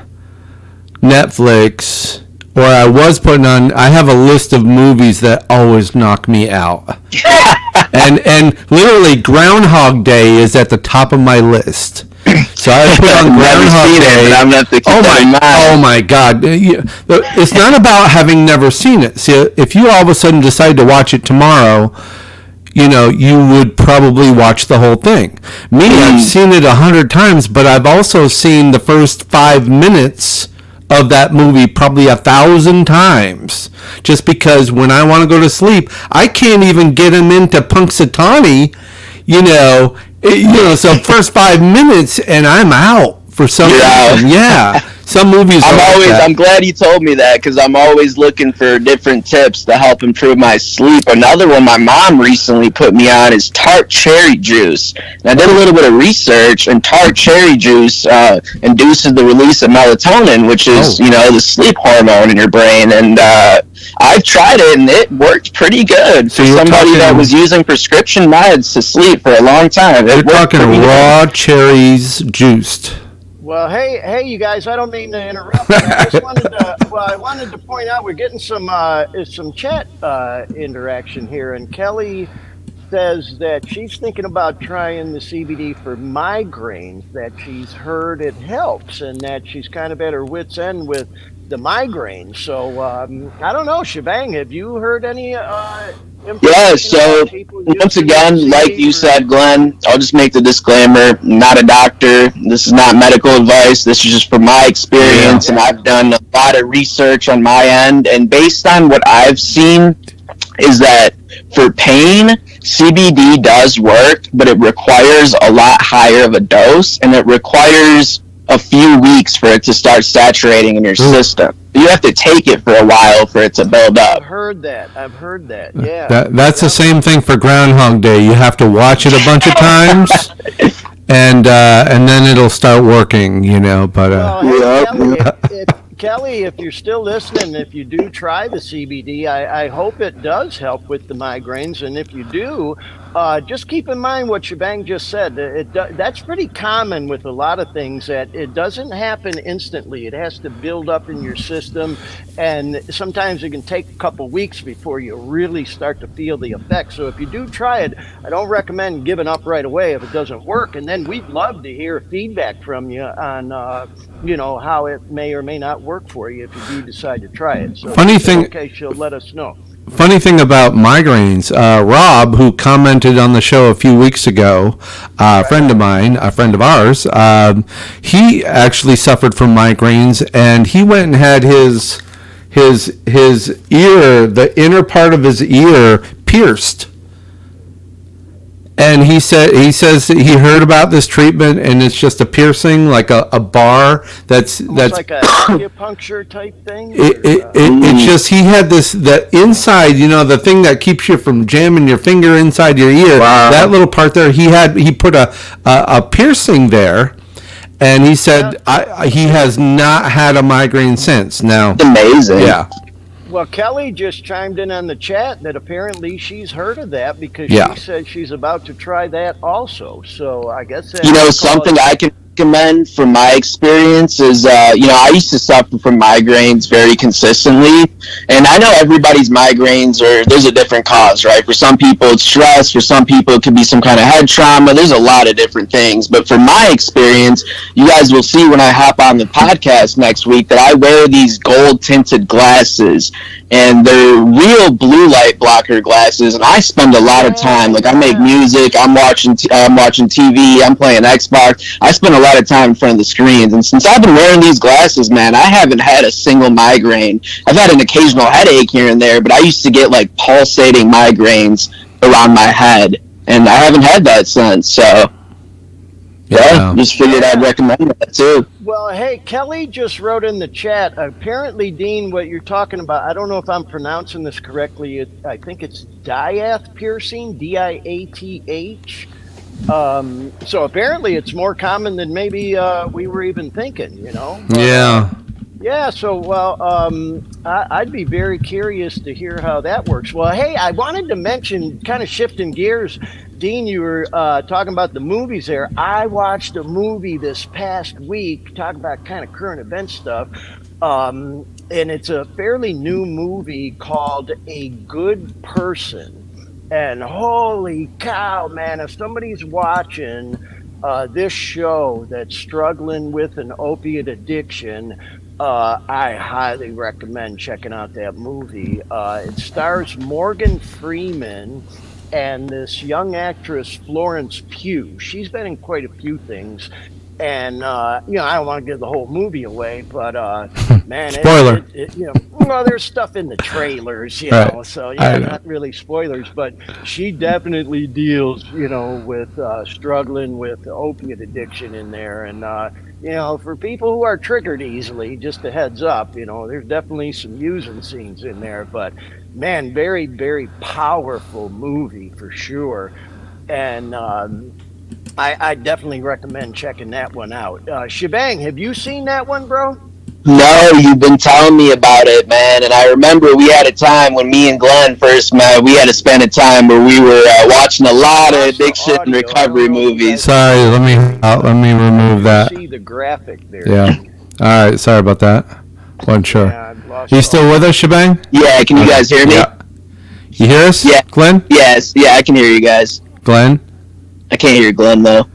Netflix, or I was putting on. I have a list of movies that always knock me out, and literally Groundhog Day is at the top of my list. So I put on Groundhog Day. Oh my God! It's not about having never seen it. See, if you all of a sudden decide to watch it tomorrow, you would probably watch the whole thing. Me, I've seen it 100 times, but I've also seen the first 5 minutes of that movie probably 1,000 times. Just because when I want to go to sleep, I can't even get him into Punxsutawney, so first 5 minutes and I'm out for some reason. Yeah. Some movies I'm glad you told me that, because I'm always looking for different tips to help improve my sleep. Another one my mom recently put me on is tart cherry juice. And I did a little bit of research, and tart cherry juice induces the release of melatonin, which is, the sleep hormone in your brain. And I've tried it, and it worked pretty good for somebody that was using prescription meds to sleep for a long time. You're talking raw cherries juiced. Well, hey, you guys! I don't mean to interrupt. I just wanted to point out we're getting some chat interaction here, and Kelly says that she's thinking about trying the CBD for migraines. That she's heard it helps, and that she's kind of at her wit's end with the migraine. So I don't know, Shebang, have you heard any Yeah, information so about people once using again, like LSD you for said, Glenn, I'll just make the disclaimer, I'm not a doctor. This is not medical advice. This is just from my Yeah. experience, and yeah. I've done a lot of research on my end. And based on what I've seen, is that for pain, CBD does work, but it requires a lot higher of a dose, and it requires a few weeks for it to start saturating in your system. You have to take it for a while for it to build I've up. heard that. I've heard that. Yeah. That's the same thing for Groundhog Day. You have to watch it a bunch of times, and then it'll start working. But Well, hey Yep. Kelly, Kelly, if you're still listening, if you do try the CBD, I hope it does help with the migraines. And if you do, just keep in mind what Shebang just said. That's pretty common with a lot of things. That it doesn't happen instantly. It has to build up in your system, and sometimes it can take a couple weeks before you really start to feel the effects. So if you do try it, I don't recommend giving up right away if it doesn't work. And then we'd love to hear feedback from you on how it may or may not work for you if you do decide to try it. So funny thing, okay, she'll let us know. funny thing about migraines, Rob, who commented on the show a few weeks ago, a friend of mine, a friend of ours, he actually suffered from migraines, and he went and had his ear, the inner part of his ear, pierced. And he says that he heard about this treatment, and it's just a piercing, like a bar that's Almost like a acupuncture type thing. it's just he had the inside, the thing that keeps you from jamming your finger inside your ear. Wow. That little part there, he put a piercing there, and he said he has not had a migraine since. Now, Amazing. yeah. Well, Kelly just chimed in on the chat that apparently she's heard of that because Yeah. she said she's about to try that also. So I guess that Something I can recommend from my experience is, I used to suffer from migraines very consistently, and I know everybody's migraines there's a different cause, right? For some people it's stress, for some people it could be some kind of head trauma. There's a lot of different things, but from my experience, you guys will see when I hop on the podcast next week that I wear these gold tinted glasses, and they're real blue light blocker glasses, and I spend a lot of time, like I make music, I'm watching TV, I'm playing Xbox, I spend a lot of time in front of the screens, and since I've been wearing these glasses, man, I haven't had a single migraine. I've had an occasional headache here and there, but I used to get like pulsating migraines around my head, and I haven't had that since, so yeah, just figured I'd recommend that too. Well, hey, Kelly just wrote in the chat. Apparently, Dean, what you're talking about, I don't know if I'm pronouncing this correctly. I think it's diath piercing, Diath. So apparently it's more common than maybe we were even thinking, Yeah. Yeah, so, I'd be very curious to hear how that works. Well, hey, I wanted to mention, kind of shifting gears, Dean, you were talking about the movies there. I watched a movie this past week, talking about kind of current event stuff, and it's a fairly new movie called A Good Person. And holy cow, man, if somebody's watching this show that's struggling with an opiate addiction, I highly recommend checking out that movie. It stars Morgan Freeman and this young actress, Florence Pugh. She's been in quite a few things. And, I don't want to give the whole movie away, but, man, Spoiler. Well, there's stuff in the trailers, Right. so, I yeah, know. not really spoilers, but she definitely deals, with struggling with opiate addiction in there. And, for people who are triggered easily, just a heads up, there's definitely some using scenes in there, but, man, very, very powerful movie for sure. And, I definitely recommend checking that one out. Shebang, have you seen that one, bro? No, you've been telling me about it, man. And I remember we had a time when me and Glenn first met. We had to spend a time where we were watching a lot of addiction and recovery movies. Sorry, let me remove that. See the graphic there. Yeah. All right. Sorry about that. Wasn't sure. Yeah, I've lost You still with us, Shebang? Yeah, can you guys hear me? Yeah. You hear us? Yeah. Glenn? Yes, yeah, I can hear you guys. Glenn? I can't hear Glenn though.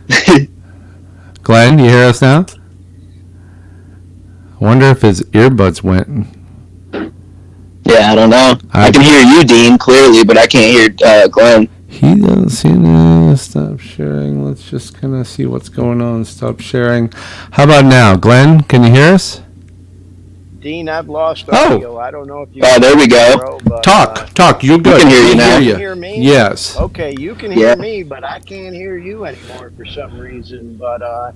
Glenn, you hear us now? I wonder if his earbuds went. Yeah, Yeah, I don't know. I can hear you, Dean, clearly, but I can't hear Glenn. He doesn't seem to stop sharing. Let's just kind of see what's going on. Stop sharing. How about now? Glenn, can you hear us? Dean, I've lost audio. I don't know if you. Oh, there we go. Bro, but, Talk. You're good. We can hear you now. You can hear me? Yes. Okay, you can hear me, but I can't hear you anymore for some reason. But I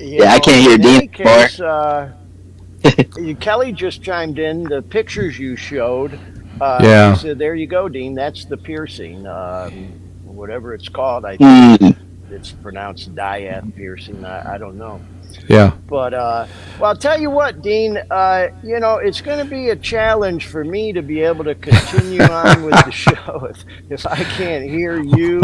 can't hear Dean anymore. Kelly just chimed in. The pictures you showed. Yeah. He said, "There you go, Dean. That's the piercing, whatever it's called. I think it's pronounced diath piercing. I don't know." Yeah. But well, I'll tell you what, Dean. It's going to be a challenge for me to be able to continue on with the show if I can't hear you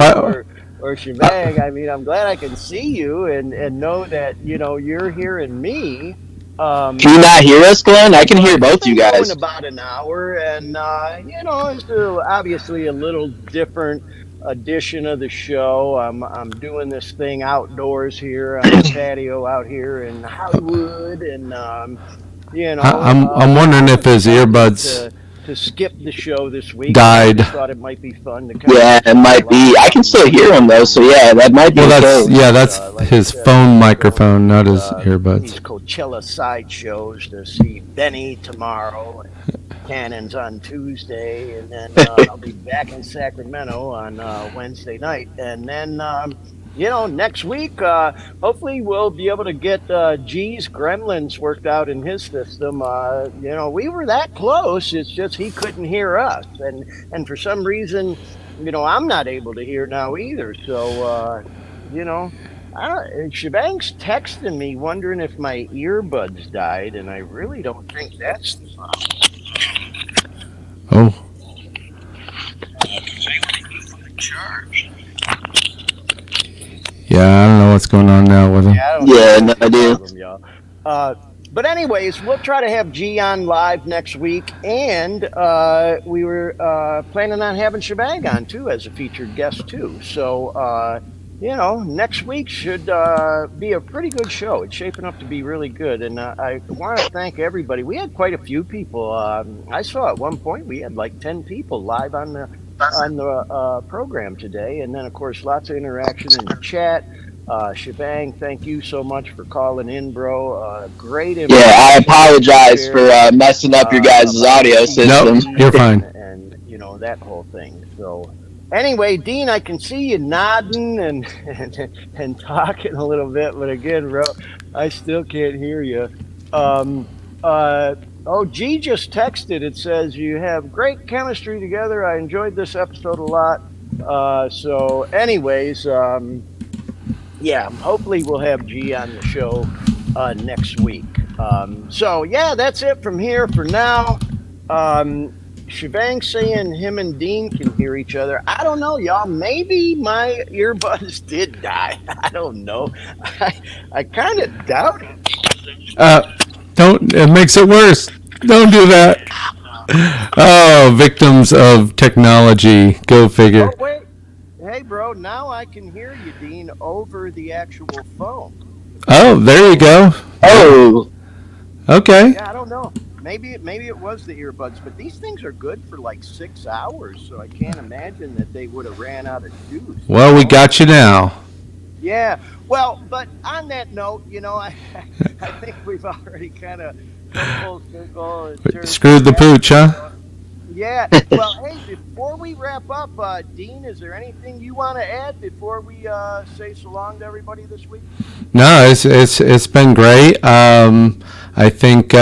or Shebang. I mean, I'm glad I can see you and know that you're hearing me. Can you not hear us, Glenn? I can hear both you guys. Going about an hour, and it's obviously a little different edition of the show. I'm doing this thing outdoors here on the patio out here in Hollywood, and I'm wondering if his earbuds to skip the show this week. Died. I thought it might be fun to. It might be. I can still hear him though, so yeah, that might be. That's his phone microphone, not his earbuds. These Coachella sideshows to see Benny tomorrow, and Cannons on Tuesday, and then I'll be back in Sacramento on Wednesday night, and then. Next week, hopefully we'll be able to get G's Gremlins worked out in his system. We were that close. It's just he couldn't hear us. And for some reason, I'm not able to hear now either. So, Shebang's texting me wondering if my earbuds died, and I really don't think that's the problem. Oh. Charged. Yeah, I don't know what's going on now with him. No idea. But anyways, we'll try to have G on live next week, and we were planning on having Shebang on too as a featured guest too. So next week should be a pretty good show. It's shaping up to be really good, and I want to thank everybody. We had quite a few people. I saw at one point we had like 10 people live on the program today, and then of course lots of interaction in the chat. Shebang, thank you so much for calling in, bro. Great. I apologize for messing up your guys' audio system. Nope, you're fine. And that whole thing. So anyway, Dean, I can see you nodding and talking a little bit, but again, bro, I still can't hear you. G just texted. It says, you have great chemistry together. I enjoyed this episode a lot. So anyways, hopefully we'll have G on the show next week. That's it from here for now. Shebang saying him and Dean can hear each other. I don't know, y'all. Maybe my earbuds did die. I don't know. I kind of doubt it. It makes it worse. Don't do that. Oh, victims of technology. Go figure. Oh, wait. Hey, bro, now I can hear you, Dean, over the actual phone. Oh, there you go. Oh. Okay. Yeah, I don't know. Maybe it was the earbuds, but these things are good for like 6 hours, so I can't imagine that they would have ran out of juice. Well, we got you now. Yeah. Well, but on that note, I think we've already kind of full circle. Screwed the pooch, huh? Yeah. Well, hey, before we wrap up, Dean, is there anything you want to add before we say so long to everybody this week? No, it's been great. I think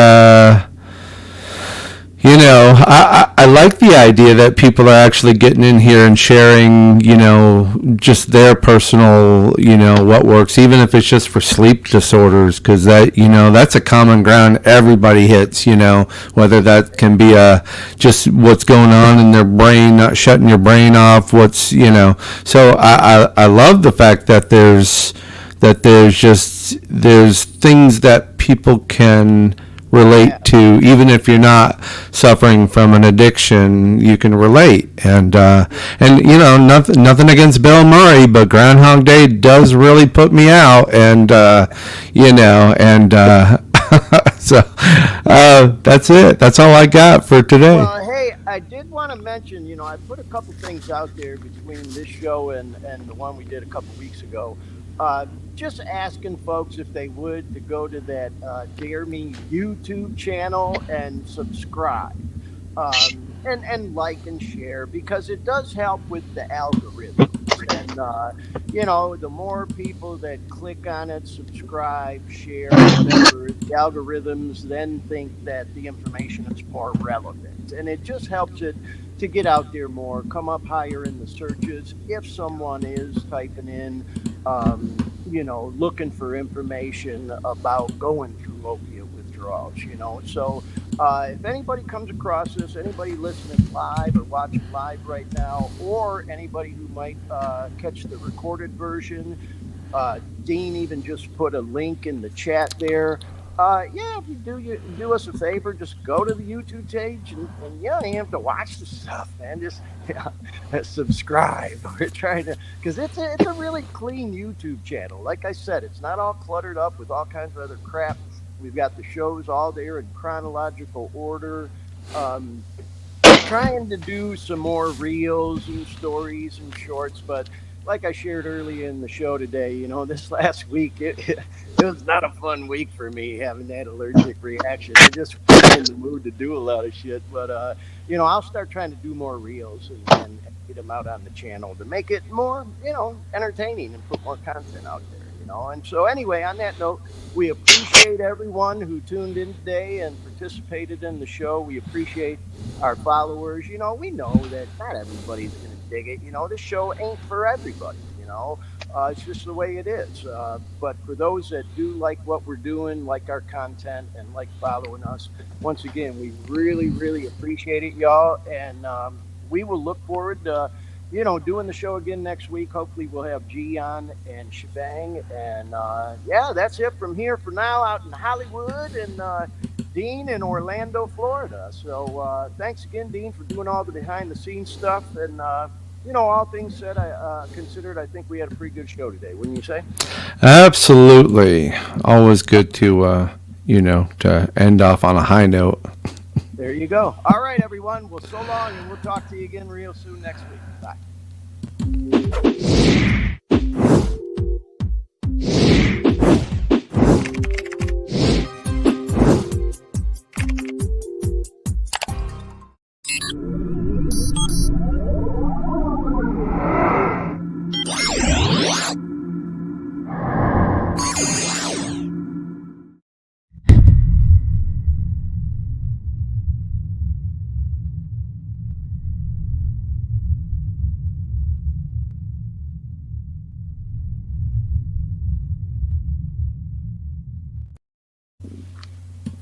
I like the idea that people are actually getting in here and sharing, just their personal, what works, even if it's just for sleep disorders, because that's a common ground everybody hits, whether that can be just what's going on in their brain, not shutting your brain off, So I love the fact that there's things that people can relate to, even if you're not suffering from an addiction, you can relate. And nothing against Bill Murray, but Groundhog Day does really put me out. And so that's it. That's all I got for today. Well, hey, I did want to mention, I put a couple things out there between this show and the one we did a couple weeks ago. Just asking folks if they would to go to that Dare Me YouTube channel and subscribe. And like and share because it does help with the algorithms. And, the more people that click on it, subscribe, share, whatever, the algorithms then think that the information is more relevant. And it just helps it to get out there more, come up higher in the searches if someone is typing in, looking for information about going through opiate withdrawals. So if anybody comes across this, anybody listening live or watching live right now, or anybody who might catch the recorded version, Dean even just put a link in the chat there. Yeah, if you do us a favor, just go to the YouTube page and you don't have to watch the stuff, man. Just subscribe. We're trying to, because it's a really clean YouTube channel. Like I said, it's not all cluttered up with all kinds of other crap. We've got the shows all there in chronological order. Trying to do some more reels and stories and shorts, but like I shared earlier in the show today, this last week, it was not a fun week for me having that allergic reaction. I just wasn't in the mood to do a lot of shit, but, I'll start trying to do more reels and get them out on the channel to make it more, entertaining and put more content out there. And so anyway, on that note, we appreciate everyone who tuned in today and participated in the show. We appreciate our followers. We know that not everybody's going to dig it. This show ain't for everybody. It's just the way it is. But for those that do like what we're doing, like our content, and like following us, once again, we really, really appreciate it, y'all. And we will look forward to doing the show again next week. Hopefully we'll have G on and Shebang. And that's it from here for now out in Hollywood and Dean in Orlando, Florida. So thanks again, Dean, for doing all the behind the scenes stuff. And, all things said, I think we had a pretty good show today, wouldn't you say? Absolutely. Always good to, to end off on a high note. There you go. All right, everyone. Well, so long, and we'll talk to you again real soon next week. Bye.